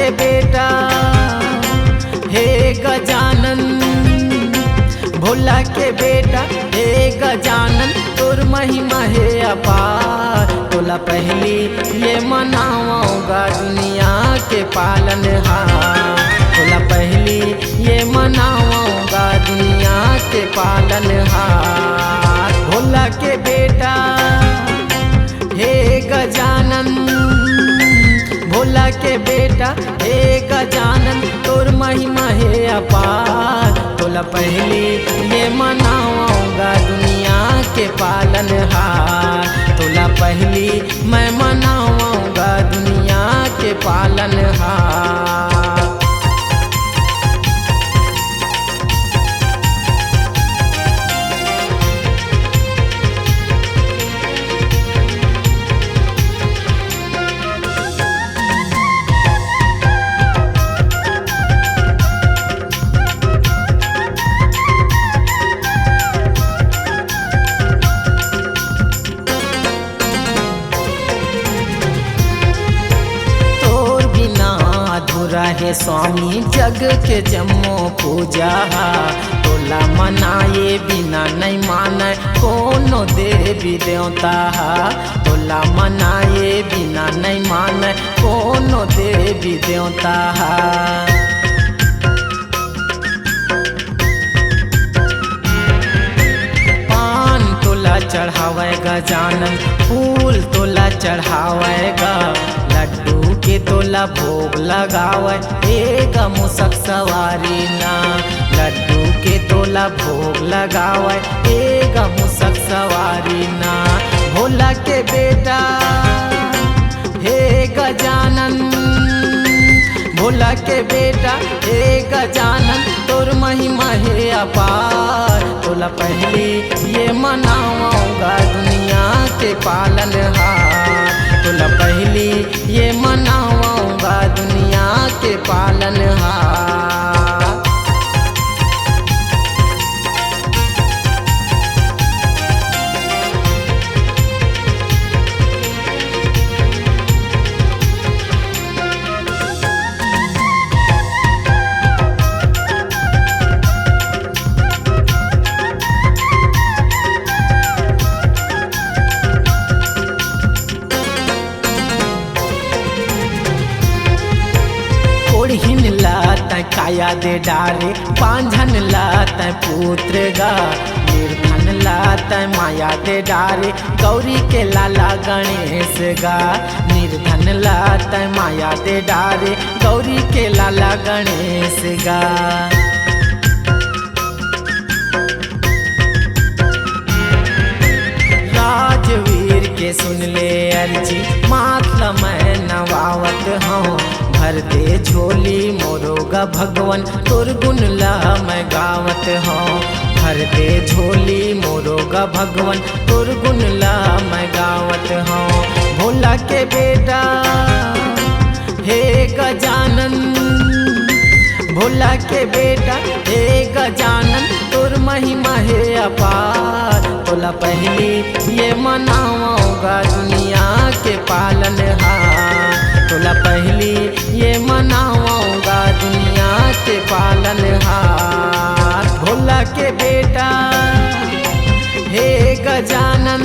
के बेटा हे गजानन, भोला के बेटा हे गजानन, तोर महिमा है अपार। तोला पहली ये मनाऊंगा दुनिया के पालनहार, तोला पहली ये मनाऊंगा दुनिया के पालनहार। भोला के बेटा हे गजानन, भोला के बेटा हे गजानन, तोर महिमा है अपार। तोला पहली ये मनाऊंगा दुनिया के पालनहार, तोला पहली मैं मनाऊंगा दुनिया के पालनहार। है स्वामी जग के जम्मो पूजा, तोला मनाए बिना नहीं माने कोनो देवी देवता। तोला मनाए बिना नहीं माने कोनो देवी देवता। पान तोला चढ़ावेगा जानन, फूल तोला चढ़ावेगा, लड्डू के तोला भोग लगावे एक मुसक सवारी ना। लड्डू के तोला भोग लगावे एक मुसक सवारी ना। भोला के बेटा हे गजानन, भोला के बेटा हे गजानन, तोर महिमा है अपार। तोला पहली ये मनाऊंगा दुनिया के पालनहार, तोला पहली ये मनाऊंगा दुनिया के पालनहार। ओढ़िन लात काया दे डारे, पांझन लात पुत्र गा, निर्धन लात माया दे डारे, गौरी के लाला गणेश गा। निर्धन लात माया दे डारे, गौरी के लाला गणेश गा। राजवीर के सुन ले अर्जी, मातला मैं नवावत हूँ। भर दे झोली मोरोगा भगवन, तोर गुण ला मैं गावत हूँ। भर दे झोली मोरोगा भगवन, तोर गुण ला मैं गावत हूँ। भोला के बेटा हे गजानन, भोला के बेटा हे गजानन, तोर महिमा है अपार। तोला पहली ये मनाऊंगा दुनिया के पालनहार, तोला पहली ये मनाऊंगा दुनिया के पालनहार। भोला के बेटा हे गजानन,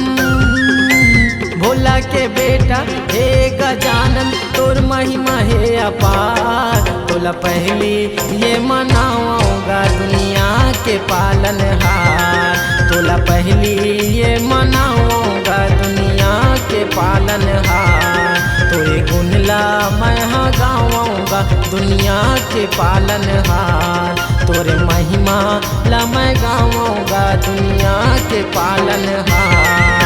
भोला के बेटा हे गजानन, तोर महिमा है अपार। तोला पहली ये मनाऊंगा दुनिया के पालनहार, तोला पहली ये मनाऊंगा दुनिया के पालनहार। तोरे गुण ला मैं गाऊंगा दुनिया के पालनहार, तोरे महिमा ला मैं गाऊंगा दुनिया के पालनहार।